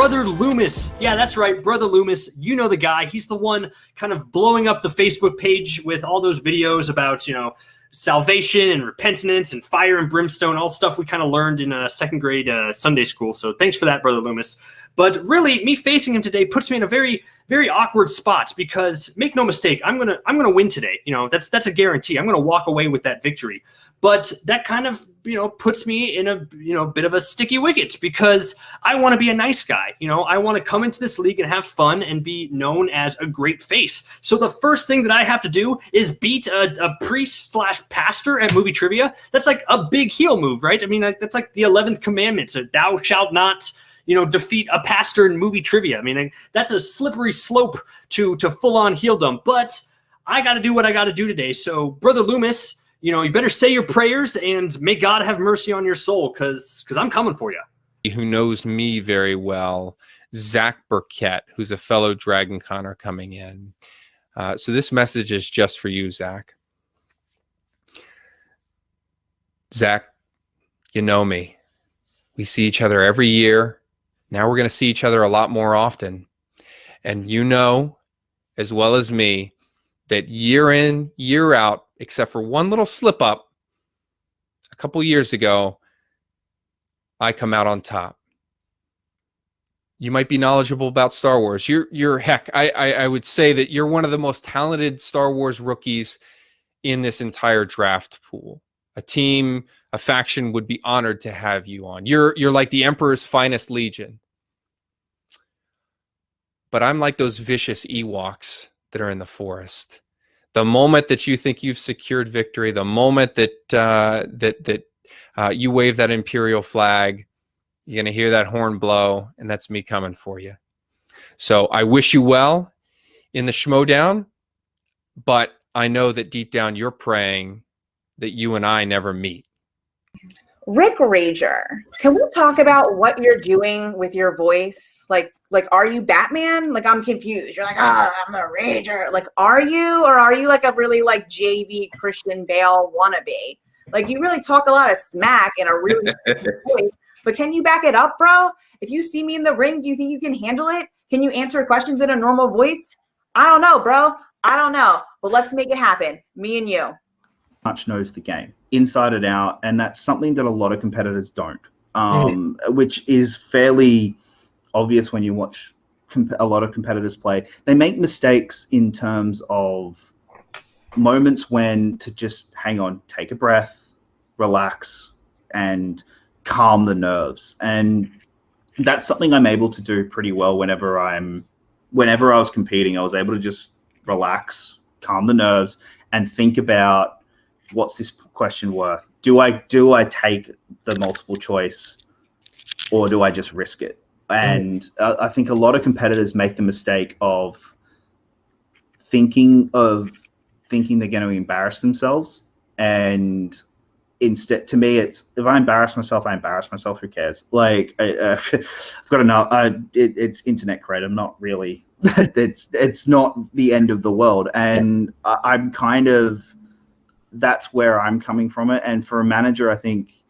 Brother Loomis. Yeah, that's right, Brother Loomis. You know the guy. He's the one kind of blowing up the Facebook page with all those videos about, salvation and repentance and fire and brimstone, all stuff we kind of learned in second grade Sunday school. So thanks for that, Brother Loomis. But really, me facing him today puts me in a very, very awkward spot because, make no mistake, I'm gonna win today. That's a guarantee. I'm gonna walk away with that victory. But that kind of puts me in a bit of a sticky wicket because I want to be a nice guy. I want to come into this league and have fun and be known as a great face. So the first thing that I have to do is beat a priest/pastor at movie trivia. That's like a big heel move, right? I mean, that's like the 11th commandment. So thou shalt not defeat a pastor in movie trivia. I mean, that's a slippery slope to full-on heeldom. But I got to do what I got to do today. So, Brother Loomis, you better say your prayers and may God have mercy on your soul because I'm coming for you. Who knows me very well, Zach Burkett, who's a fellow Dragon Conner coming in. So this message is just for you, Zach. Zach, you know me. We see each other every year. Now we're going to see each other a lot more often. And you know, as well as me, that year in, year out, except for one little slip up a couple years ago, I come out on top. You might be knowledgeable about Star Wars. You're heck, I would say that you're one of the most talented Star Wars rookies in this entire draft pool. A team, a faction would be honored to have you on. You're like the Emperor's finest legion. But I'm like those vicious Ewoks that are in the forest. The moment that you think you've secured victory, the moment that you wave that Imperial flag, you're going to hear that horn blow, and that's me coming for you. So I wish you well in the Schmodown, but I know that deep down you're praying that you and I never meet. Rick Rager, can we talk about what you're doing with your voice? Like, are you Batman? Like, I'm confused. You're like, I'm a Rager. Like, are you, or are you like a really like JV Christian Bale wannabe? Like, you really talk a lot of smack in a really voice, but can you back it up, bro? If you see me in the ring, do you think you can handle it? Can you answer questions in a normal voice? I don't know, bro. I don't know. But let's make it happen. Me and you. Much knows the game inside and out, and that's something that a lot of competitors don't, which is fairly obvious when you watch a lot of competitors play. They make mistakes in terms of moments when to just hang on, take a breath, relax, and calm the nerves. And that's something I'm able to do pretty well whenever I was competing. I was able to just relax, calm the nerves, and think about, what's this question worth? Do I take the multiple choice, or do I just risk it? And I think a lot of competitors make the mistake of thinking they're going to embarrass themselves. And instead, to me, it's, if I embarrass myself, I embarrass myself. Who cares? Like, I've got enough. It's internet cred. I'm not really. it's not the end of the world. And I'm kind of. That's where I'm coming from it. And for a manager, I think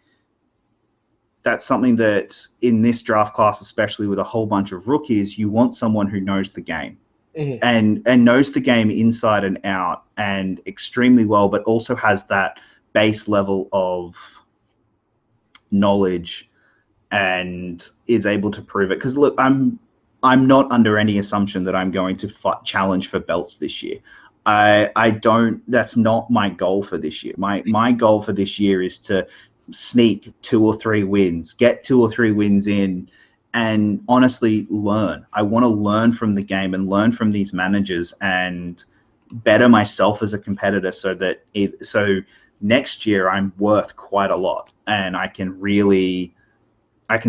that's something that in this draft class, especially with a whole bunch of rookies, you want someone who knows the game and knows the game inside and out and extremely well, but also has that base level of knowledge and is able to prove it. Because look, I'm not under any assumption that I'm going to challenge for belts this year. I don't, that's not my goal for this year. My goal for this year is to sneak 2 or 3 wins, get 2 or 3 wins in, and honestly learn. I want to learn from the game and learn from these managers and better myself as a competitor so that next year I'm worth quite a lot and I can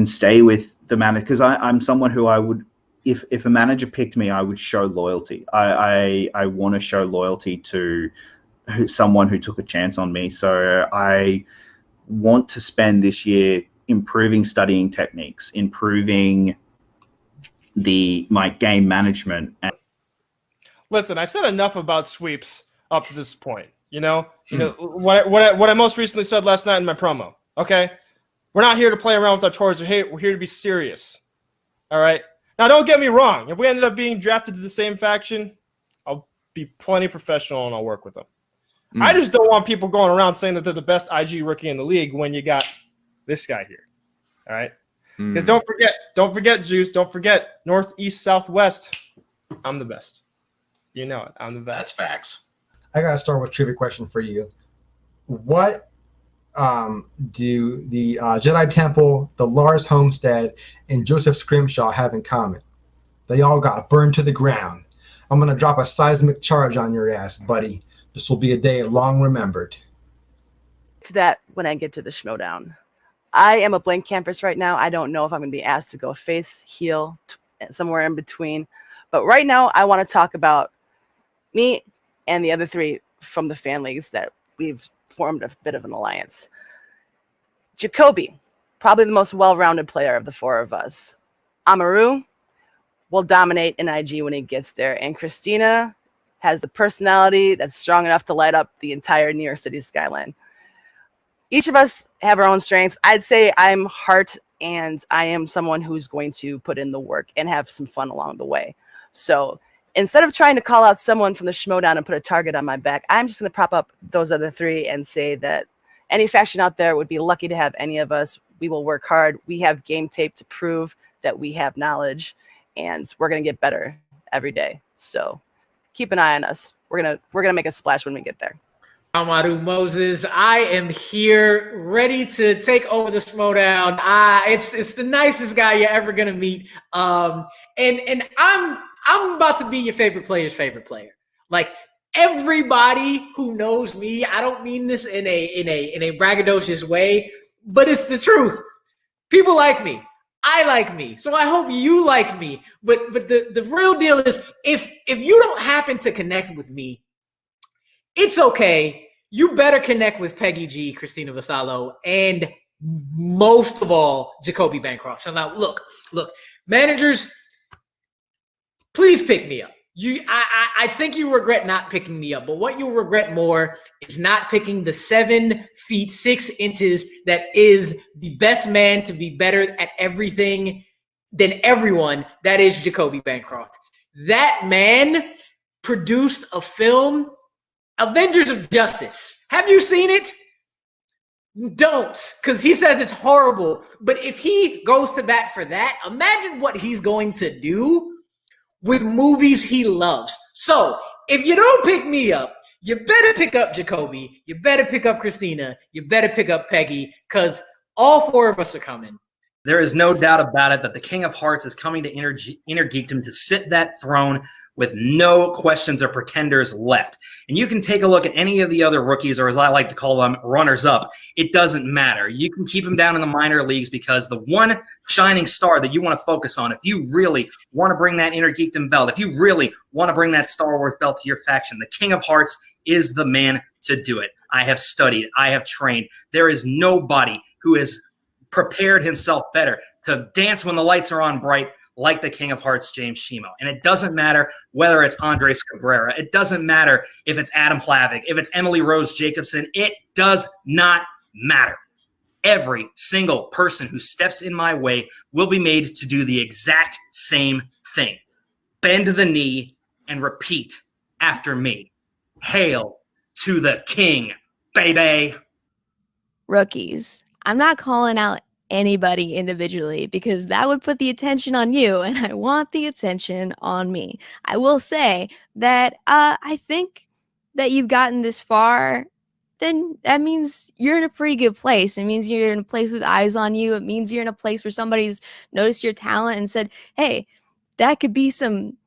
stay with the manager, because I'm someone who I would, if a manager picked me, I would show loyalty. I want to show loyalty to someone who took a chance on me. So I want to spend this year improving studying techniques, improving my game management. Listen, I've said enough about sweeps up to this point. What I most recently said last night in my promo. Okay, we're not here to play around with our toys. We're here to be serious. All right. Now, don't get me wrong. If we ended up being drafted to the same faction, I'll be plenty professional and I'll work with them. I just don't want people going around saying that they're the best IG rookie in the league when you got this guy here. All right? Because don't forget, Juice, don't forget, North, East, South, West, I'm the best. You know it. I'm the best. That's facts. I gotta start with a trivia question for you. What do the Jedi Temple, the Lars Homestead, and Joseph Scrimshaw have in common? They all got burned to the ground. I'm gonna drop a seismic charge on your ass, buddy. This will be a day long remembered. To that when I get to the Schmodown. I am a blank canvas right now. I don't know if I'm going to be asked to go face, heel, somewhere in between. But right now, I want to talk about me and the other three from the fan leagues that we've formed a bit of an alliance. Jacoby, probably the most well-rounded player of the four of us. Amaru will dominate in IG when he gets there. And Christina has the personality that's strong enough to light up the entire New York City skyline. Each of us have our own strengths. I'd say I'm Hart, and I am someone who's going to put in the work and have some fun along the way. So instead of trying to call out someone from the Schmodown and put a target on my back, I'm just going to prop up those other three and say that any faction out there would be lucky to have any of us. We will work hard. We have game tape to prove that we have knowledge, and we're going to get better every day. So keep an eye on us. We're gonna make a splash when we get there. Amaru Moses, I am here ready to take over the Schmodown. It's the nicest guy you're ever gonna meet. And I'm about to be your favorite player's favorite player. Like everybody who knows me, I don't mean this in a braggadocious way, but it's the truth. People like me. I like me. So I hope you like me. But the real deal is if you don't happen to connect with me, it's okay. You better connect with Peggy G, Christina Vasallo, and most of all, Jacoby Bancroft. So now look, managers, please pick me up. I think you regret not picking me up, but what you'll regret more is not picking the 7 feet 6 inches that is the best man to be better at everything than everyone. That is Jacoby Bancroft. That man produced a film, Avengers of Justice. Have you seen it? Don't, because he says it's horrible. But if he goes to bat for that, imagine what he's going to do with movies he loves. So if you don't pick me up, you better pick up Jacoby. You better pick up Christina. You better pick up Peggy, because all 4 of us are coming. There is no doubt about it that the King of Hearts is coming to Inner Geekdom to sit that throne with no questions or pretenders left. And you can take a look at any of the other rookies, or as I like to call them, runners-up. It doesn't matter. You can keep them down in the minor leagues, because the one shining star that you want to focus on, if you really want to bring that Inner Geekdom belt, if you really want to bring that Star Wars belt to your faction, the King of Hearts is the man to do it. I have studied. I have trained. There is nobody who has prepared himself better to dance when the lights are on bright like the King of Hearts, James Shimo. And it doesn't matter whether it's Andres Cabrera. It doesn't matter if it's Adam Plavik, if it's Emily Rose Jacobson. It does not matter. Every single person who steps in my way will be made to do the exact same thing. Bend the knee and repeat after me. Hail to the king, baby. Rookies. I'm not calling out anybody individually because that would put the attention on you, and I want the attention on me. I will say that I think that you've gotten this far, then that means you're in a pretty good place. It means you're in a place with eyes on you. It means you're in a place where somebody's noticed your talent and said, hey, that could be some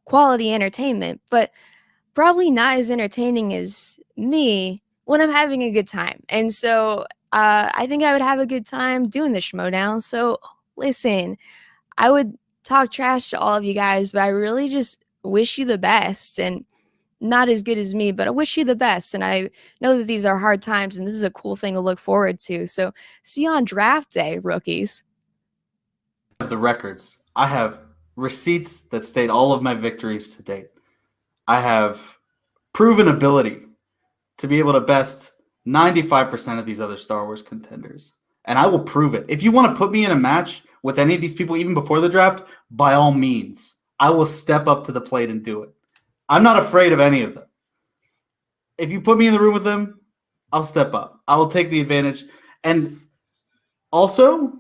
quality entertainment, but probably not as entertaining as me when I'm having a good time. And so I think I would have a good time doing the Schmodown. So listen, I would talk trash to all of you guys, but I really just wish you the best. And not as good as me, but I wish you the best. And I know that these are hard times, and this is a cool thing to look forward to. So see you on draft day, rookies. The records. I have receipts that state all of my victories to date. I have proven ability to be able to best 95% of these other Star Wars contenders. And I will prove it. If you want to put me in a match with any of these people, even before the draft, by all means, I will step up to the plate and do it. I'm not afraid of any of them. If you put me in the room with them, I'll step up. I will take the advantage. And also,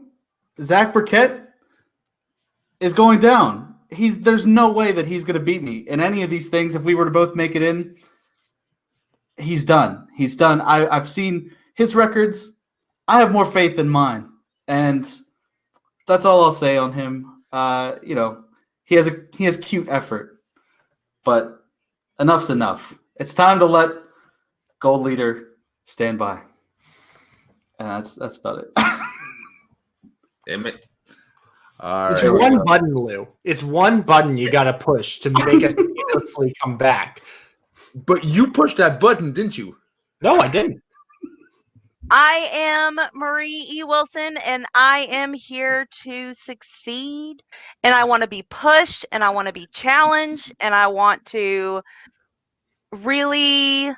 Zach Burkett is going down. There's no way that he's going to beat me in any of these things. If we were to both make it in, he's done. He's done. I've seen his records. I have more faith in mine. And that's all I'll say on him. He has cute effort, but enough's enough. It's time to let Gold Leader stand by. And that's about it. Damn it. It's one button, Lou. It's one button you got to push to make us seamlessly come back. But you pushed that button, didn't you? No, I didn't. I am Marie E. Wilson, and I am here to succeed. And I want to be pushed, and I want to be challenged, and I want to really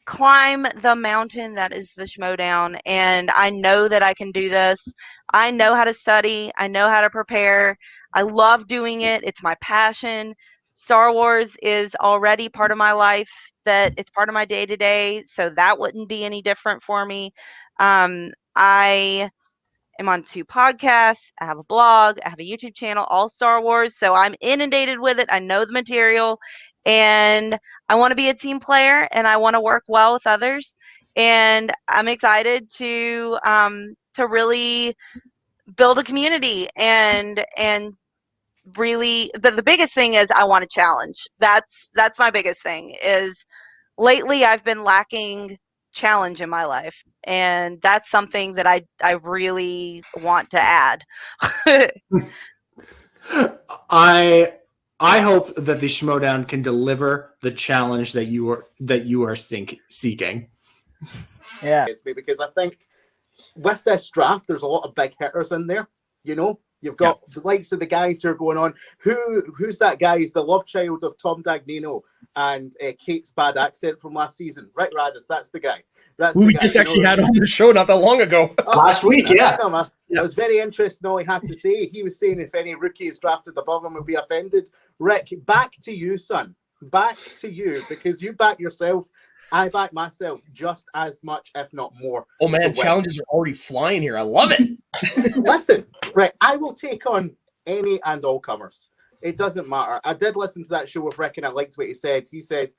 climb the mountain that is the Schmoedown. And I know that I can do this. I know how to study. I know how to prepare. I love doing it. It's my passion. Star Wars is already part of my life, that it's part of my day-to-day, so that wouldn't be any different for me. I am on 2 podcasts. I have a blog. I have a YouTube channel, all Star Wars, so I'm inundated with it. I know the material, and I want to be a team player, and I want to work well with others, and I'm excited to really build a community and really, but the biggest thing is I want to challenge. That's my biggest thing. Is lately I've been lacking challenge in my life, and that's something that I really want to add. I hope that the Schmoedown can deliver the challenge that you are seeking. Yeah, it's me, because I think with this draft, there's a lot of big hitters in there. You've got the likes of the guys who are going on. Who's that guy? He's the love child of Tom Dagnino and Kate's bad accent from last season. Rick Radis, that's the guy. Who we just actually had on the show not that long ago. Last week, yeah. It was very interesting all he had to say. He was saying if any rookie is drafted above him, will be offended. Rick, back to you, son. Back to you, because you back yourself. I back myself just as much, if not more. Oh, man, challenges are already flying here. I love it. Listen, Rick, I will take on any and all comers. It doesn't matter. I did listen to that show with Rick, and I liked what he said. He said,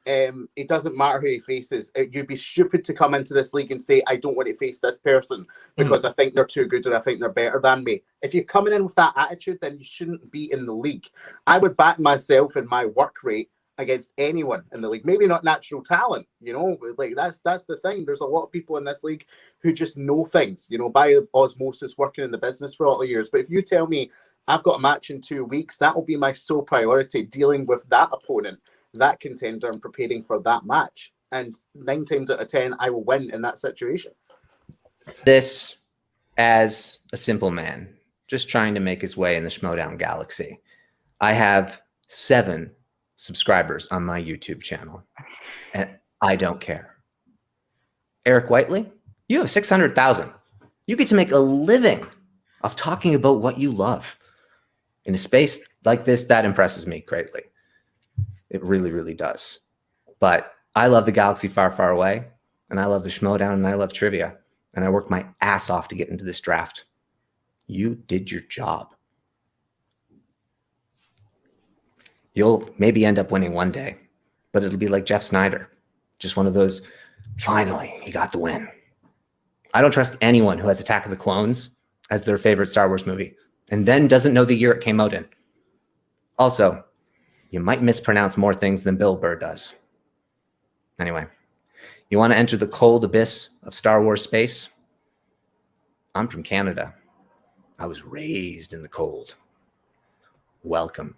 it doesn't matter who he faces. You'd be stupid to come into this league and say, I don't want to face this person because I think they're too good or I think they're better than me. If you're coming in with that attitude, then you shouldn't be in the league. I would back myself and my work rate against anyone in the league. Maybe not natural talent, like that's the thing. There's a lot of people in this league who just know things, by osmosis, working in the business for all the years. But if you tell me I've got a match in 2 weeks, that will be my sole priority, dealing with that opponent, that contender, and preparing for that match. And 9 times out of 10, I will win in that situation. This as a simple man, just trying to make his way in the Schmoedown galaxy. I have 7 subscribers on my YouTube channel, and I don't care. Eric Whiteley, you have 600,000. You get to make a living off talking about what you love. In a space like this, that impresses me greatly. It really, really does. But I love the galaxy far, far away, and I love the Schmoedown, and I love trivia, and I worked my ass off to get into this draft. You did your job. You'll maybe end up winning one day, but it'll be like Jeff Snyder. Just one of those, finally, he got the win. I don't trust anyone who has Attack of the Clones as their favorite Star Wars movie and then doesn't know the year it came out in. Also, you might mispronounce more things than Bill Burr does. Anyway, you want to enter the cold abyss of Star Wars space? I'm from Canada. I was raised in the cold. Welcome.